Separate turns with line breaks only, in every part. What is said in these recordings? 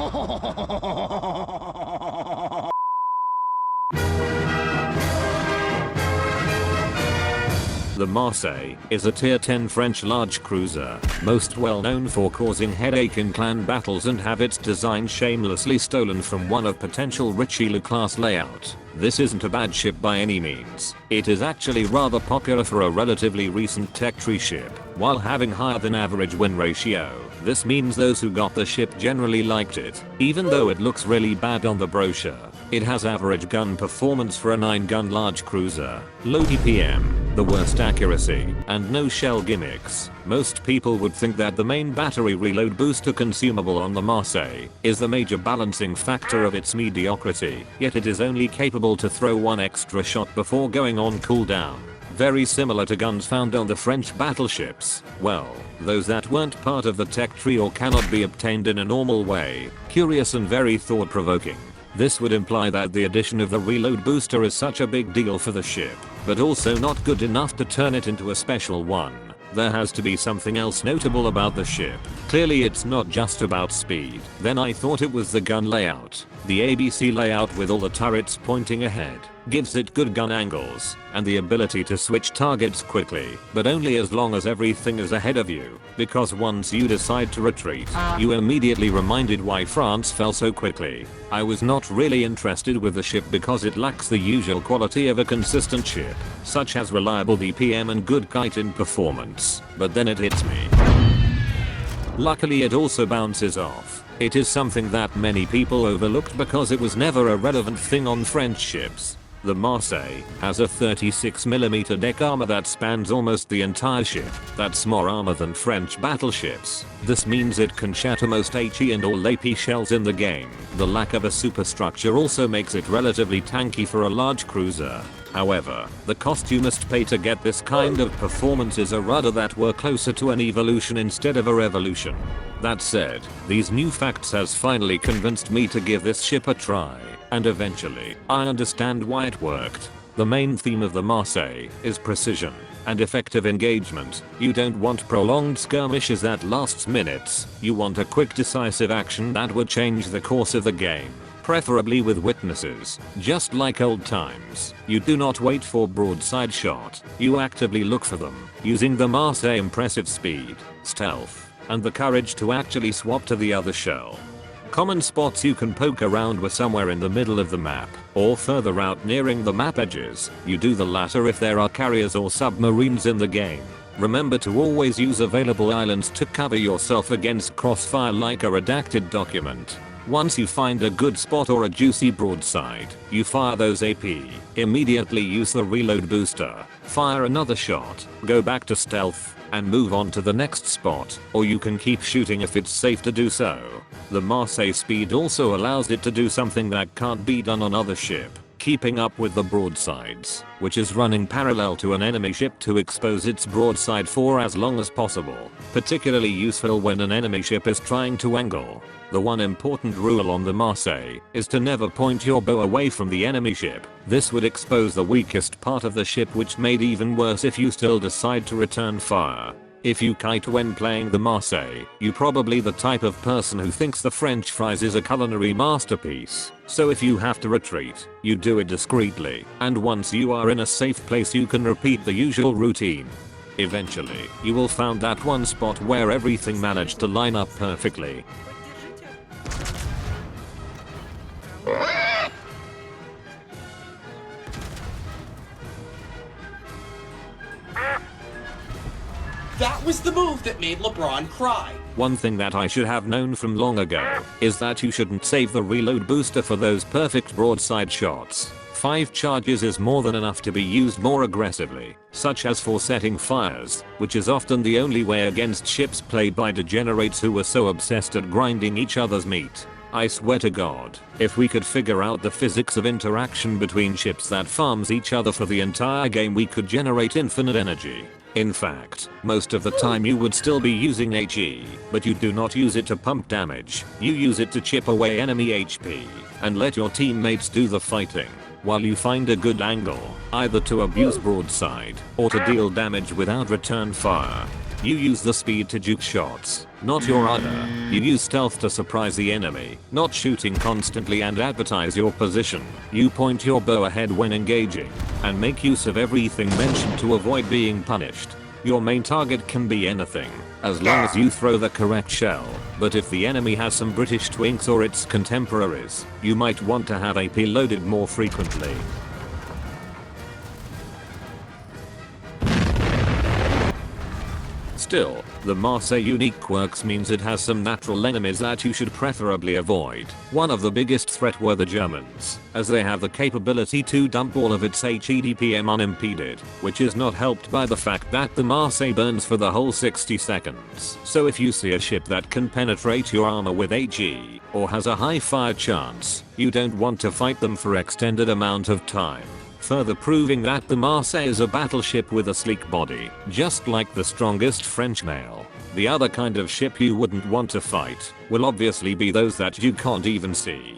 The Marseille is a tier 10 French large cruiser, most well known for causing headache in clan battles and have its design shamelessly stolen from one of potential Richelieu class layout. This isn't a bad ship by any means. It is actually rather popular for a relatively recent tech tree ship, while having higher than average win ratio. This means those who got the ship generally liked it, even though it looks really bad on the brochure. It has average gun performance for a 9-gun large cruiser, low DPM, the worst accuracy, and no shell gimmicks. Most people would think that the main battery reload booster consumable on the Marseille is the major balancing factor of its mediocrity, yet it is only capable to throw one extra shot before going on cooldown. Very similar to guns found on the French battleships, well, those that weren't part of the tech tree or cannot be obtained in a normal way. Curious and very thought-provoking. This would imply that the addition of the reload booster is such a big deal for the ship, but also not good enough to turn it into a special one. There has to be something else notable about the ship. Clearly it's not just about speed. Then I thought it was the gun layout. The ABC layout with all the turrets pointing ahead gives it good gun angles and the ability to switch targets quickly, but only as long as everything is ahead of you, because once you decide to retreat, you immediately reminded why France fell so quickly. I was not really interested with the ship because it lacks the usual quality of a consistent ship, such as reliable DPM and good kite-in performance, but then it hits me. Luckily it also bounces off. It is something that many people overlooked because it was never a relevant thing on French ships. The Marseille has a 36mm deck armor that spans almost the entire ship. That's more armor than French battleships. This means it can shatter most HE and all AP shells in the game. The lack of a superstructure also makes it relatively tanky for a large cruiser. However, the cost you must pay to get this kind of performance is a rudder that were closer to an evolution instead of a revolution. That said, these new facts has finally convinced me to give this ship a try, and eventually, I understand why it worked. The main theme of the Marseille is precision and effective engagement. You don't want prolonged skirmishes that lasts minutes. You want a quick decisive action that would change the course of the game. Preferably with witnesses, just like old times. You do not wait for broadside shot, you actively look for them, using the Marseille's impressive speed, stealth, and the courage to actually swap to the other shell. Common spots you can poke around were somewhere in the middle of the map, or further out nearing the map edges. You do the latter if there are carriers or submarines in the game. Remember to always use available islands to cover yourself against crossfire like a redacted document. Once you find a good spot or a juicy broadside, you fire those AP, immediately use the reload booster, fire another shot, go back to stealth, and move on to the next spot, or you can keep shooting if it's safe to do so. The Marseille speed also allows it to do something that can't be done on other ship, keeping up with the broadsides, which is running parallel to an enemy ship to expose its broadside for as long as possible, particularly useful when an enemy ship is trying to angle. The one important rule on the Marseille is to never point your bow away from the enemy ship. This would expose the weakest part of the ship, which made even worse if you still decide to return fire. If you kite when playing the Marseille, you're probably the type of person who thinks the French fries is a culinary masterpiece. So if you have to retreat, you do it discreetly, and once you are in a safe place you can repeat the usual routine. Eventually, you will find that one spot where everything managed to line up perfectly.
That was the move that made LeBron cry.
One thing that I should have known from long ago is that you shouldn't save the reload booster for those perfect broadside shots. 5 charges is more than enough to be used more aggressively, such as for setting fires, which is often the only way against ships played by degenerates who were so obsessed at grinding each other's meat. I swear to God, if we could figure out the physics of interaction between ships that farms each other for the entire game, we could generate infinite energy. In fact, most of the time you would still be using HE, but you do not use it to pump damage. You use it to chip away enemy HP and let your teammates do the fighting, while you find a good angle, either to abuse broadside or to deal damage without return fire. You use the speed to juke shots, not your rudder. You use stealth to surprise the enemy, not shooting constantly and advertise your position. You point your bow ahead when engaging, and make use of everything mentioned to avoid being punished. Your main target can be anything, as long as you throw the correct shell, but if the enemy has some British twinks or its contemporaries, you might want to have AP loaded more frequently. Still, the Marseille unique quirks means it has some natural enemies that you should preferably avoid. One of the biggest threat were the Germans, as they have the capability to dump all of its HEDPM unimpeded, which is not helped by the fact that the Marseille burns for the whole 60 seconds. So if you see a ship that can penetrate your armor with HE, or has a high fire chance, you don't want to fight them for extended amount of time. Further proving that the Marseille is a battleship with a sleek body, just like the strongest French mail. The other kind of ship you wouldn't want to fight will obviously be those that you can't even see.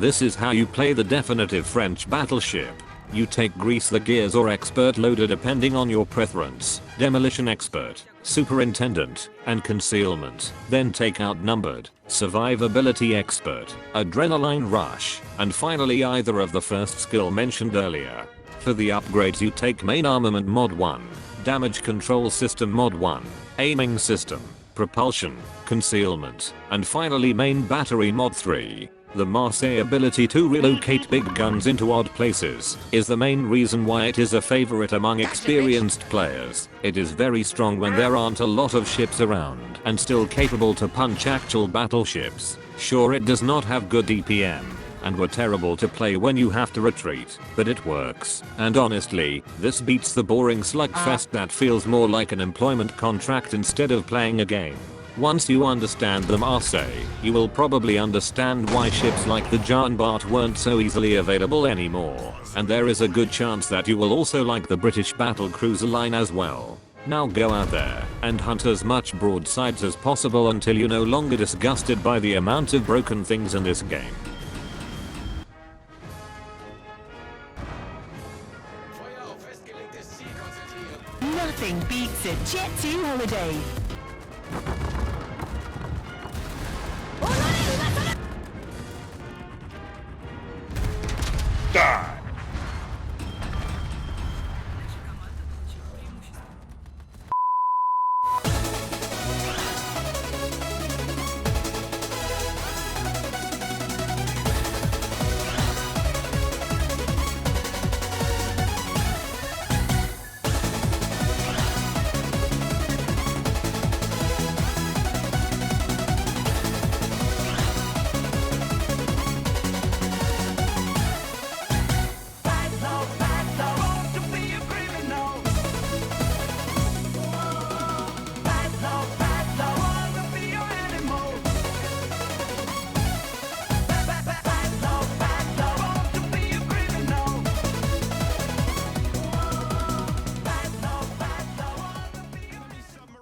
This is how you play the definitive French battleship. You take grease the gears or expert loader depending on your preference, demolition expert, superintendent, and concealment. Then take outnumbered, survivability expert, adrenaline rush, and finally either of the first skill mentioned earlier. For the upgrades you take main armament mod 1, damage control system mod 1, aiming system, propulsion, concealment, and finally main battery mod 3. The Marseille ability to relocate big guns into odd places is the main reason why it is a favorite among experienced players. It is very strong when there aren't a lot of ships around and still capable to punch actual battleships. Sure, it does not have good DPM and were terrible to play when you have to retreat, but it works. And honestly, this beats the boring slugfest that feels more like an employment contract instead of playing a game. Once you understand the Marseille, you will probably understand why ships like the Jean Bart weren't so easily available anymore, and there is a good chance that you will also like the British battle cruiser line as well. Now go out there and hunt as much broadsides as possible until you're no longer disgusted by the amount of broken things in this game.
Nothing beats a Jet 2 holiday.